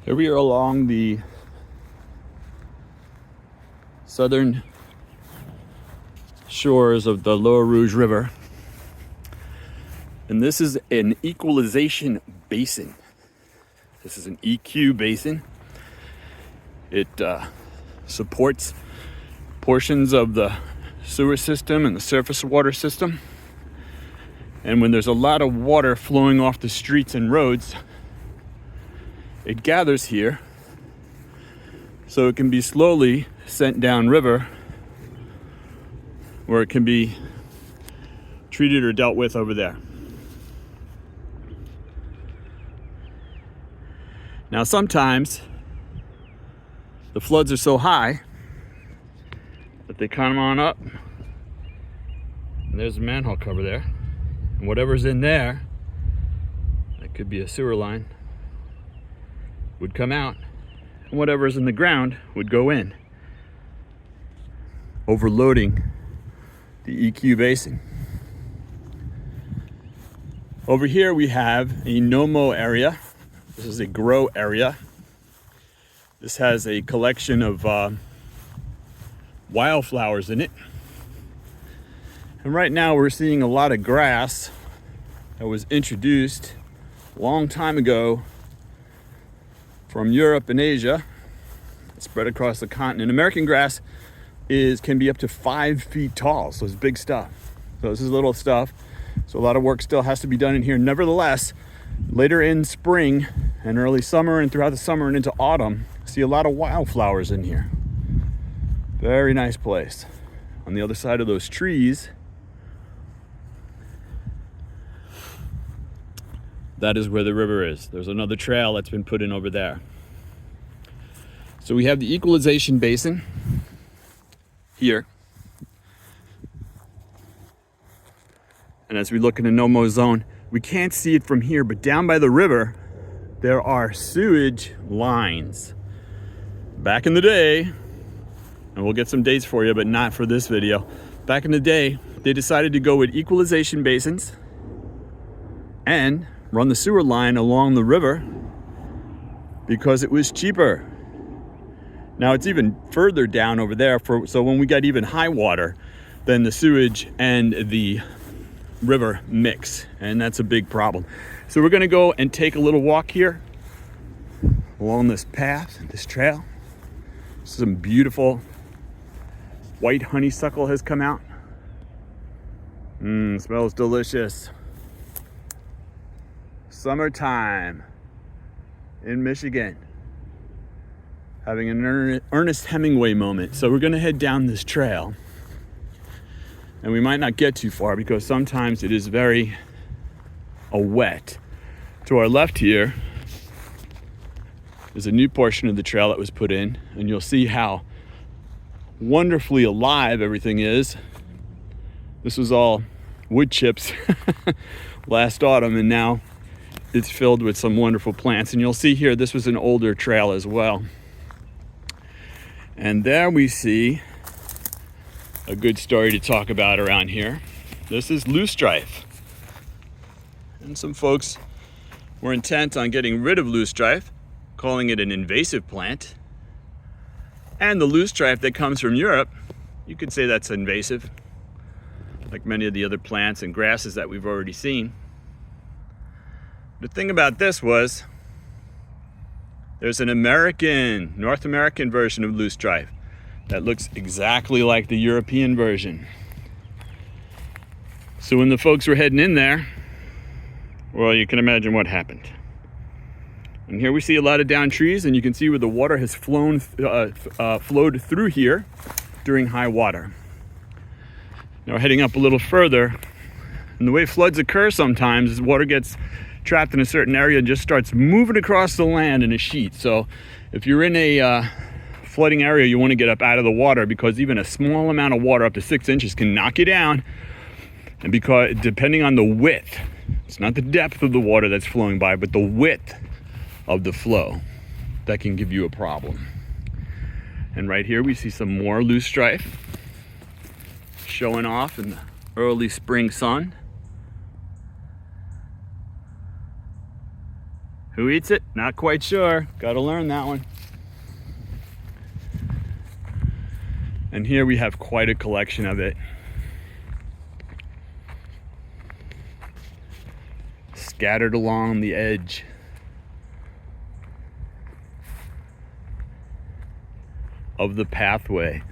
Here we are along the southern shores of the Lower Rouge River. And this is an equalization basin. This is an EQ basin. It supports portions of the sewer system and the surface water system. And when there's a lot of water flowing off the streets and roads, it gathers here so it can be slowly sent downriver where it can be treated or dealt with over there. Now sometimes the floods are so high that they come on up, and there's a manhole cover there, and whatever's in there, that could be a sewer line, would come out, and whatever's in the ground would go in, overloading the EQ basin. Over here we have a no-mow area. This is a grow area. This has a collection of wildflowers in it. And right now we're seeing a lot of grass that was introduced a long time ago from Europe and Asia, spread across the continent. American grass can be up to 5 feet tall, so it's big stuff. So this is little stuff. So a lot of work still has to be done in here. Nevertheless, later in spring and early summer and throughout the summer and into autumn, see a lot of wildflowers in here. Very nice place. On the other side of those trees, that is where the river is. There's another trail that's been put in over there. So we have the equalization basin here. And as we look in the no-mow zone, we can't see it from here, but down by the river, there are sewage lines. Back in the day, and we'll get some dates for you, but not for this video. Back in the day, they decided to go with equalization basins and run the sewer line along the river because it was cheaper. Now it's even further down over there, so when we got even high water, then the sewage and the river mix, and that's a big problem. So we're gonna go and take a little walk here along this path, this trail. Some beautiful white honeysuckle has come out. Smells delicious. Summertime in Michigan. Having an Ernest Hemingway moment. So we're gonna head down this trail. And we might not get too far because sometimes it is very wet. To our left here is a new portion of the trail that was put in, and you'll see how wonderfully alive everything is. This was all wood chips last autumn, and now it's filled with some wonderful plants. And you'll see here, this was an older trail as well. And there we see a good story to talk about around here. This is loosestrife. And some folks were intent on getting rid of loosestrife, calling it an invasive plant. And the loosestrife that comes from Europe, you could say that's invasive, like many of the other plants and grasses that we've already seen. The thing about this was, there's an North American version of loosestrife that looks exactly like the European version. So when the folks were heading in there, well, you can imagine what happened. And here we see a lot of down trees, and you can see where the water has flowed through here during high water. Now we're heading up a little further, and the way floods occur sometimes is water gets trapped in a certain area and just starts moving across the land in a sheet. So if you're in a flooding area, you want to get up out of the water, because even a small amount of water up to 6 inches can knock you down. And because depending on the width, it's not the depth of the water that's flowing by, but the width of the flow, that can give you a problem. And right here we see some more loosestrife showing off in the early spring sun. Who eats it? Not quite sure. Gotta learn that one. And here we have quite a collection of it. Scattered along the edge. Of the pathway.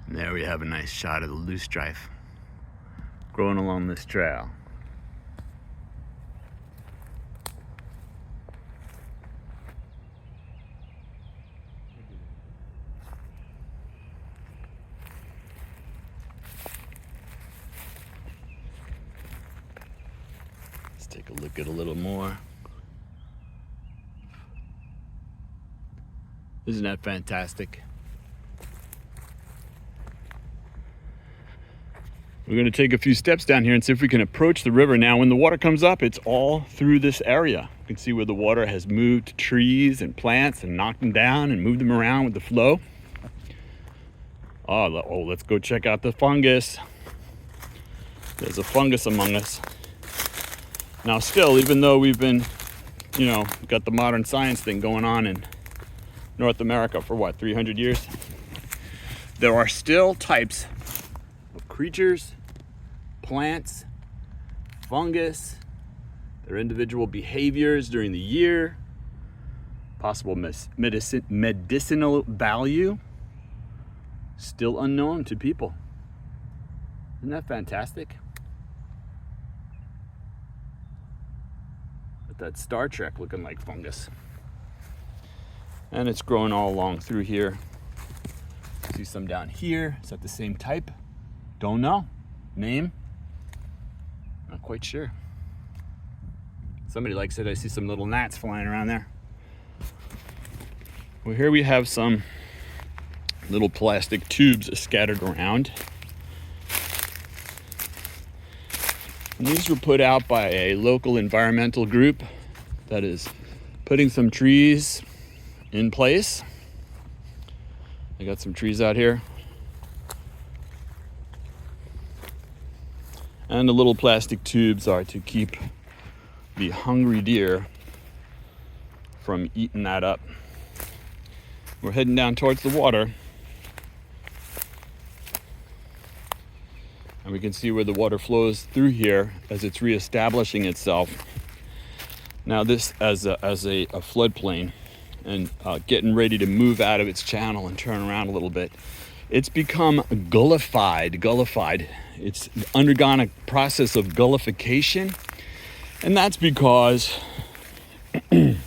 And there we have a nice shot of the loosestrife growing along this trail. Let's take a look at a little more. Isn't that fantastic? We're going to take a few steps down here and see if we can approach the river. Now, when the water comes up, it's all through this area. You can see where the water has moved trees and plants and knocked them down and moved them around with the flow. Oh, let's go check out the fungus. There's a fungus among us. Now, still, even though we've been, got the modern science thing going on in North America for what, 300 years? There are still types of creatures, plants, fungus, their individual behaviors during the year, possible medicinal value, still unknown to people. Isn't that fantastic? With that Star Trek looking like fungus. And it's growing all along through here. See some down here. Is that the same type? Don't know. Name? Not quite sure. Somebody likes it. I see some little gnats flying around there. Well, here we have some little plastic tubes scattered around. And these were put out by a local environmental group that is putting some trees in place. I got some trees out here. And the little plastic tubes are to keep the hungry deer from eating that up. We're heading down towards the water. And we can see where the water flows through here as it's reestablishing itself. Now this as a floodplain and getting ready to move out of its channel and turn around a little bit. It's become gullified. It's undergone a process of gullification, and that's because the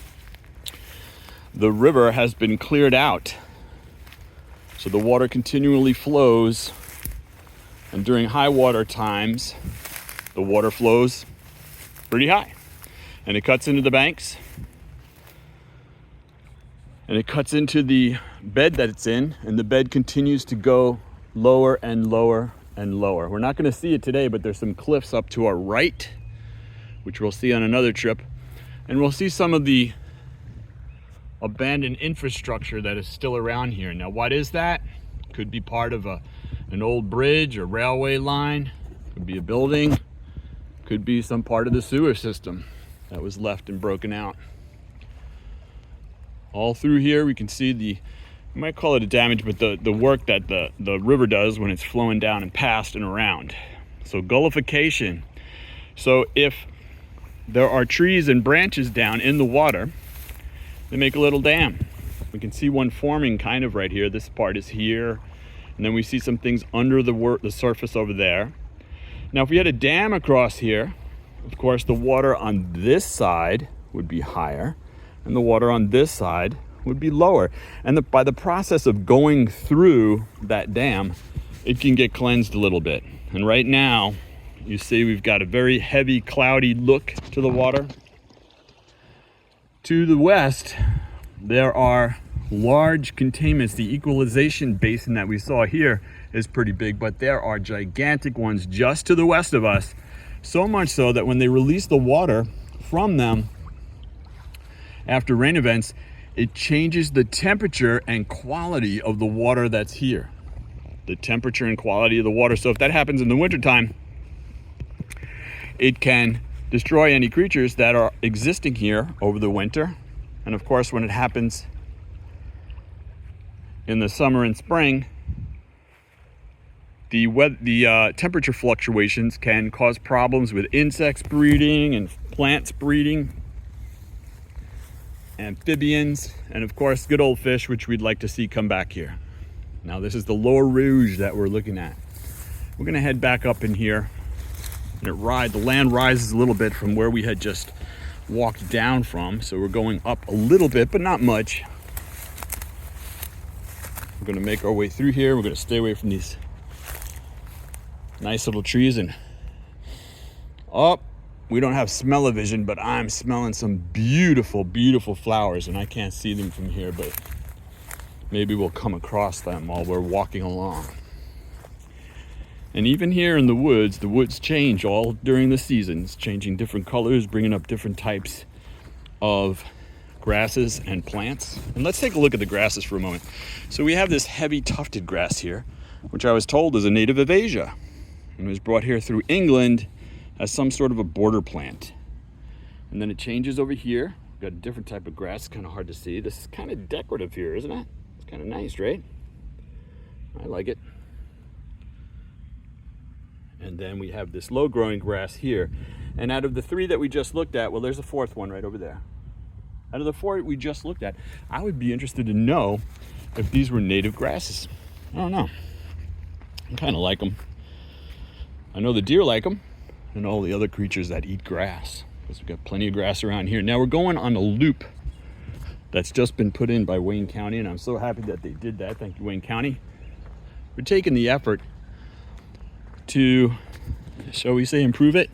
river has been cleared out. So the water continually flows, and during high water times, the water flows pretty high, and it cuts into the banks, and it cuts into the bed that it's in, and the bed continues to go lower and lower and lower. We're not going to see it today, but there's some cliffs up to our right, which we'll see on another trip, and we'll see some of the abandoned infrastructure that is still around here. Now, what is that? Could be part of an old bridge or railway line, could be a building, could be some part of the sewer system that was left and broken out. All through here we can see you might call it a damage, but the work that the river does when it's flowing down and past and around. So gullification. So if there are trees and branches down in the water, they make a little dam. We can see one forming kind of right here. This part is here, and then we see some things under the surface over there. Now if we had a dam across here, of course the water on this side would be higher, and the water on this side would be lower. And by the process of going through that dam, it can get cleansed a little bit. And right now, you see we've got a very heavy, cloudy look to the water. To the west, there are large containments. The equalization basin that we saw here is pretty big, but there are gigantic ones just to the west of us. So much so that when they release the water from them after rain events, it changes the temperature and quality of the water that's here. The temperature and quality of the water. So if that happens in the wintertime, it can destroy any creatures that are existing here over the winter. And of course, when it happens in the summer and spring, the temperature fluctuations can cause problems with insects breeding and plants breeding, amphibians, and of course good old fish, which we'd like to see come back here. Now this is the Lower Rouge that we're looking at. We're gonna head back up in here, and the land rises a little bit from where we had just walked down from, so we're going up a little bit, but not much. We're gonna make our way through here. We're gonna stay away from these nice little trees, and we don't have smell-o-vision, but I'm smelling some beautiful, beautiful flowers, and I can't see them from here, but maybe we'll come across them while we're walking along. And even here in the woods change all during the seasons, changing different colors, bringing up different types of grasses and plants. And let's take a look at the grasses for a moment. So we have this heavy tufted grass here, which I was told is a native of Asia, and was brought here through England as some sort of a border plant. And then it changes over here. We've got a different type of grass. It's kind of hard to see. This is kind of decorative here, isn't it? It's kind of nice, right? I like it. And then we have this low growing grass here. And out of the three that we just looked at, well, there's a fourth one right over there. Out of the four we just looked at, I would be interested to know if these were native grasses. I don't know. I kind of like them. I know the deer like them, and all the other creatures that eat grass, because we've got plenty of grass around here. Now we're going on a loop that's just been put in by Wayne County, and I'm so happy that they did that. Thank you, Wayne County. We're taking the effort to, shall we say, improve it,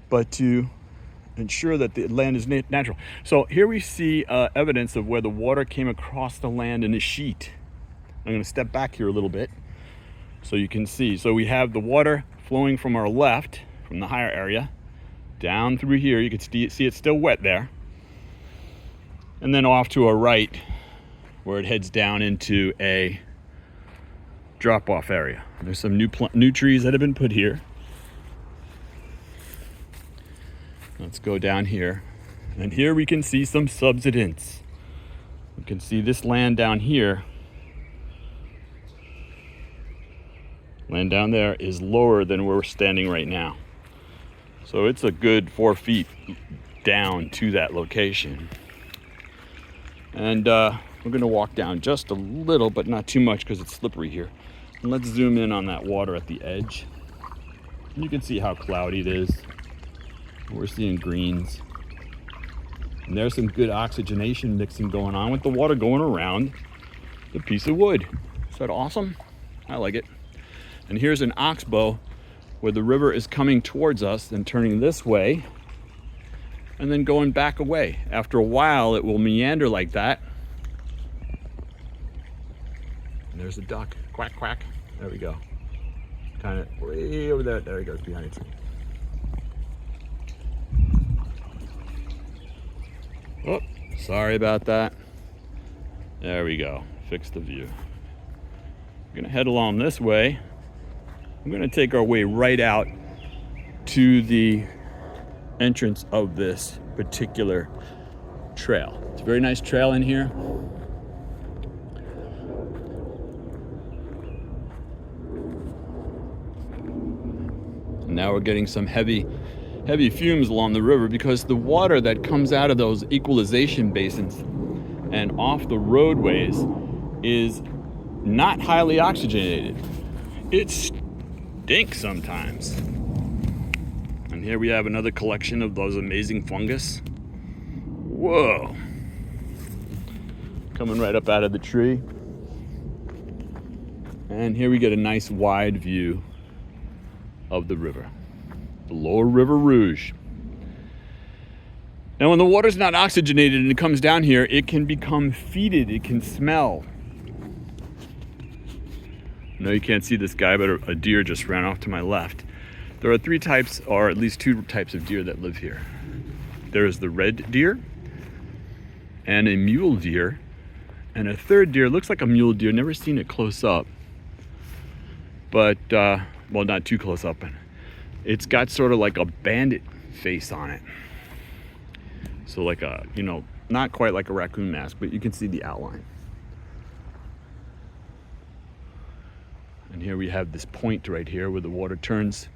but to ensure that the land is natural. So here we see evidence of where the water came across the land in a sheet. I'm going to step back here a little bit so you can see. So we have the water flowing from our left, from the higher area, down through here. You can see it's still wet there. And then off to our right, where it heads down into a drop-off area. There's some new trees that have been put here. Let's go down here. And here we can see some subsidence. We can see this land down here. Land down there is lower than where we're standing right now. So it's a good 4 feet down to that location. And we're gonna walk down just a little, but not too much because it's slippery here. And let's zoom in on that water at the edge. And you can see how cloudy it is. We're seeing greens. And there's some good oxygenation mixing going on with the water going around the piece of wood. Is that awesome? I like it. And here's an oxbow where the river is coming towards us and turning this way and then going back away. After a while, it will meander like that. And there's a duck. Quack, quack. There we go. Kind of way over there. There he goes behind it. Oh, sorry about that. There we go. Fix the view. We're gonna head along this way. We're gonna take our way right out to the entrance of this particular trail. It's a very nice trail in here. And now we're getting some heavy fumes along the river because the water that comes out of those equalization basins and off the roadways is not highly oxygenated. It stinks sometimes. And here we have another collection of those amazing fungus. Whoa. Coming right up out of the tree. And here we get a nice wide view of the river. The Lower River Rouge. Now when the water's not oxygenated and it comes down here, it can become fetid, it can smell. No, you can't see this guy, but a deer just ran off to my left. There are three types, or at least two types of deer that live here. There is the red deer, and a mule deer, and a third deer. Looks like a mule deer. Never seen it close up, but well, not too close up. It's got sort of like a bandit face on it, so like a, you know, not quite like a raccoon mask, but you can see the outline. And here we have this point right here where the water turns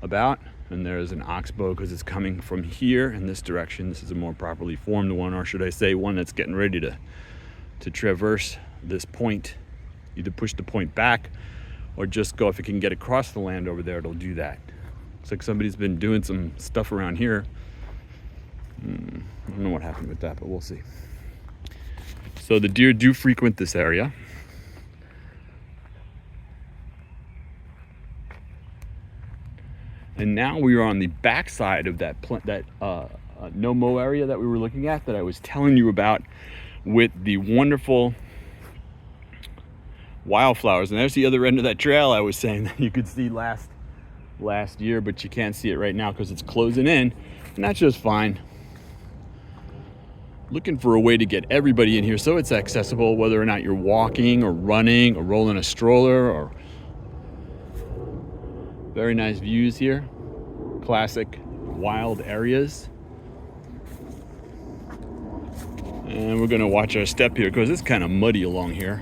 about, and there's an oxbow because it's coming from here in this direction. This is a more properly formed one, or should I say one that's getting ready to traverse this point. Either push the point back or just go, if it can get across the land over there, it'll do that. Looks like somebody's been doing some stuff around here. I don't know what happened with that, but we'll see. So the deer do frequent this area. And now we are on the backside of that no-mow area that we were looking at, that I was telling you about, with the wonderful wildflowers. And there's the other end of that trail I was saying that you could see last year, but you can't see it right now because it's closing in, and that's just fine. Looking for a way to get everybody in here so it's accessible, whether or not you're walking or running or rolling a stroller. Or very nice views here, classic wild areas. And we're gonna watch our step here because it's kind of muddy along here.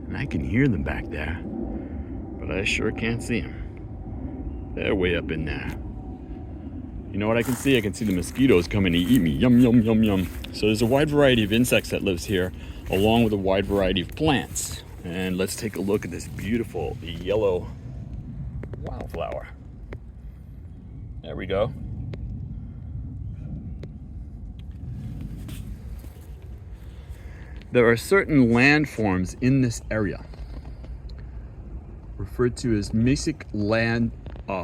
And I can hear them back there, but I sure can't see them. They're way up in there. You know what I can see? I can see the mosquitoes coming to eat me. Yum, yum, yum, yum. So there's a wide variety of insects that lives here, along with a wide variety of plants. And let's take a look at this beautiful yellow wildflower. There we go. There are certain landforms in this area referred to as mesic land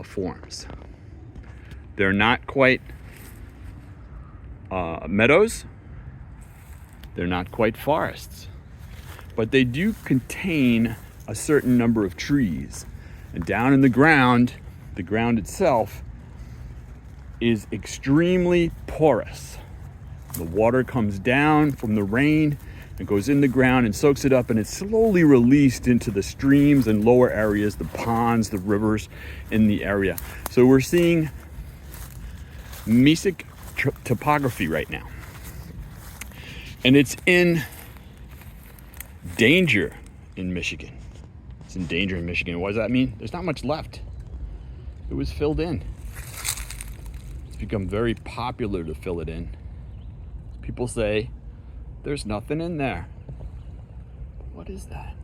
forms. They're not quite meadows. They're not quite forests, but they do contain a certain number of trees. And down in the ground itself is extremely porous. The water comes down from the rain and goes in the ground and soaks it up, and it's slowly released into the streams and lower areas, the ponds, the rivers in the area. So we're seeing mesic topography right now, and it's in danger in Michigan. It's in danger in Michigan. What does that mean? There's not much left. It was filled in. It's become very popular to fill it in. People say there's nothing in there. What is that?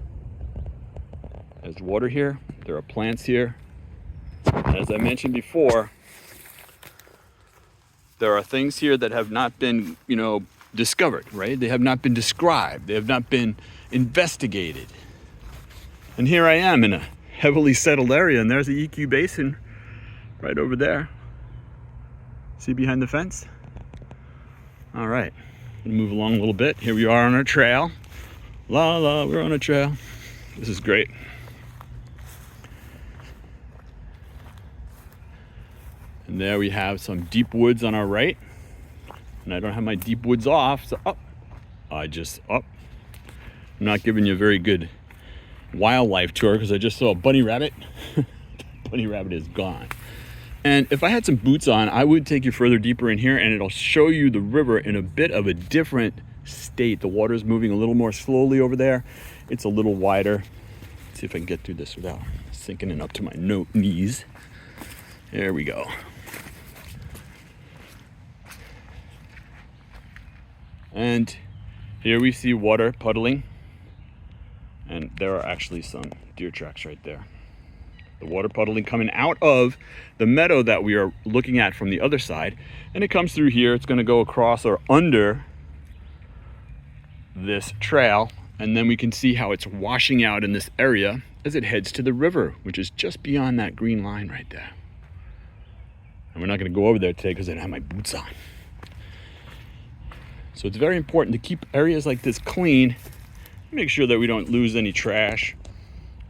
There's water here. There are plants here. And as I mentioned before, there are things here that have not been, discovered, right? They have not been described. They have not been investigated. And here I am in a heavily settled area, and there's the EQ Basin right over there. See behind the fence? All right, gonna move along a little bit. Here we are on our trail. La la, we're on a trail. This is great. And there we have some deep woods on our right. And I don't have my deep woods off, so I'm not giving you a very good wildlife tour because I just saw a bunny rabbit. Bunny rabbit is gone. And if I had some boots on, I would take you further deeper in here, and it'll show you the river in a bit of a different state. The water's moving a little more slowly over there. It's a little wider. Let's see if I can get through this without sinking in up to my knees. There we go. And here we see water puddling, and there are actually some deer tracks right there. The water puddling coming out of the meadow that we are looking at from the other side, and it comes through here. It's going to go across or under this trail, and then we can see how it's washing out in this area as it heads to the river, which is just beyond that green line right there. And we're not going to go over there today because I don't have my boots on. So it's very important to keep areas like this clean. Make sure that we don't lose any trash,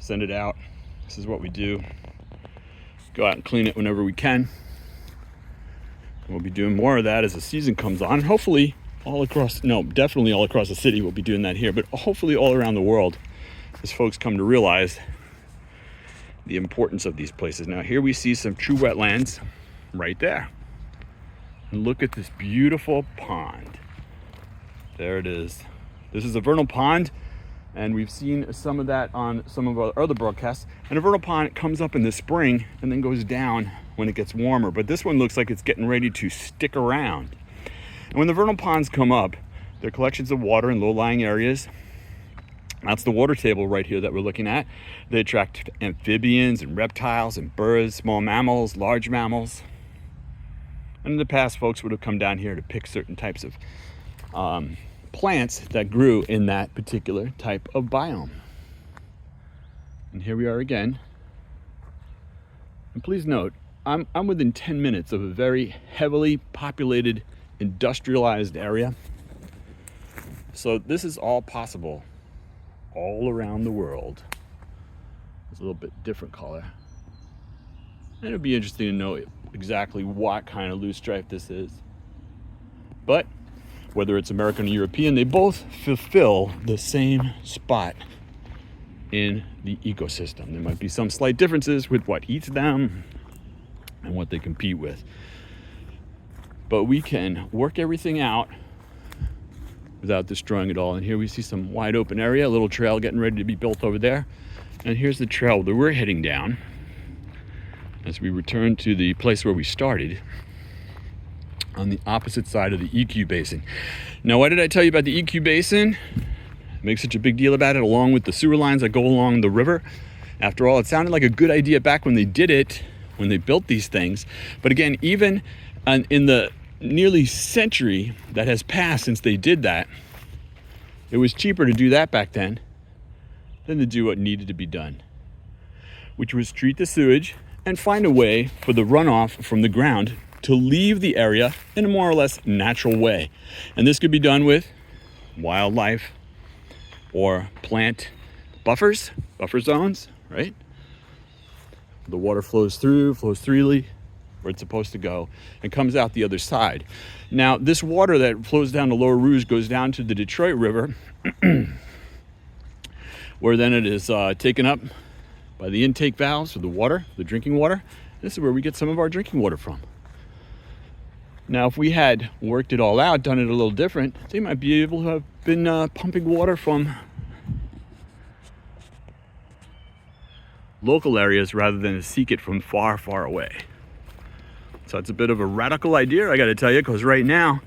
send it out. This is what we do. Go out and clean it whenever we can. We'll be doing more of that as the season comes on. Hopefully definitely all across the city we'll be doing that here, but hopefully all around the world as folks come to realize the importance of these places. Now here we see some true wetlands right there. And look at this beautiful pond. There it is. This is a vernal pond, and we've seen some of that on some of our other broadcasts. And a vernal pond comes up in the spring and then goes down when it gets warmer. But this one looks like it's getting ready to stick around. And when the vernal ponds come up, they're collections of water in low-lying areas. That's the water table right here that we're looking at. They attract amphibians and reptiles and birds, small mammals, large mammals. And in the past, folks would have come down here to pick certain types of plants that grew in that particular type of biome. And here we are again. And please note, I'm within 10 minutes of a very heavily populated, industrialized area. So this is all possible all around the world. It's a little bit different color. And it'd be interesting to know exactly what kind of loosestrife this is. But whether it's American or European, they both fulfill the same spot in the ecosystem. There might be some slight differences with what eats them and what they compete with. But we can work everything out without destroying it all. And here we see some wide open area, a little trail getting ready to be built over there. And here's the trail that we're heading down as we return to the place where we started on the opposite side of the EQ basin. Now, why did I tell you about the EQ basin? Make such a big deal about it, along with the sewer lines that go along the river. After all, it sounded like a good idea back when they did it, when they built these things. But again, even in the nearly century that has passed since they did that, it was cheaper to do that back then than to do what needed to be done, which was treat the sewage and find a way for the runoff from the ground to leave the area in a more or less natural way. And this could be done with wildlife or plant buffer zones, right? The water flows freely where it's supposed to go and comes out the other side. Now, this water that flows down the Lower Rouge goes down to the Detroit River, where then it is taken up by the intake valves for the water, the drinking water. This is where we get some of our drinking water from. Now, if we had worked it all out, done it a little different, they might be able to have been pumping water from local areas rather than to seek it from far, far away. So it's a bit of a radical idea, I got to tell you, because right now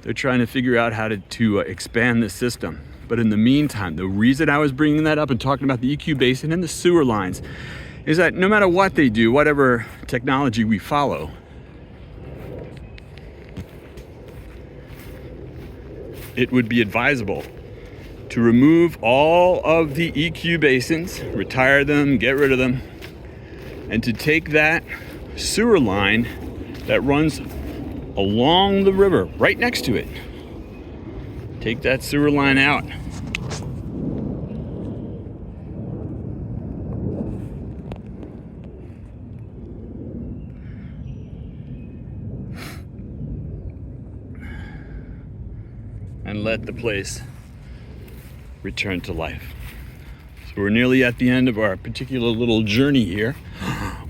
they're trying to figure out how to expand the system. But in the meantime, the reason I was bringing that up and talking about the EQ basin and the sewer lines is that no matter what they do, whatever technology we follow, it would be advisable to remove all of the EQ basins, retire them, get rid of them, and to take that sewer line that runs along the river right next to it. Take that sewer line out. And let the place return to life. So we're nearly at the end of our particular little journey here.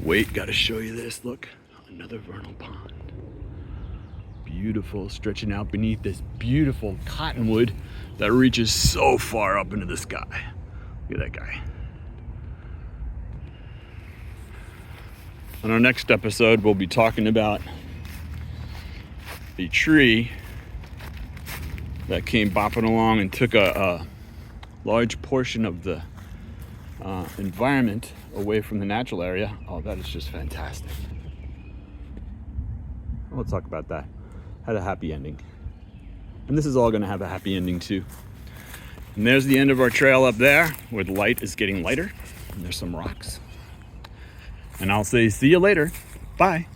Wait, gotta show you this. Look, another vernal pond. Beautiful, stretching out beneath this beautiful cottonwood that reaches so far up into the sky. Look at that guy. On our next episode, we'll be talking about a tree that came bopping along and took a large portion of the environment away from the natural area. Oh, that is just fantastic. We'll talk about that. Had a happy ending. And this is all going to have a happy ending too. And there's the end of our trail up there where the light is getting lighter. And there's some rocks. And I'll say see you later. Bye.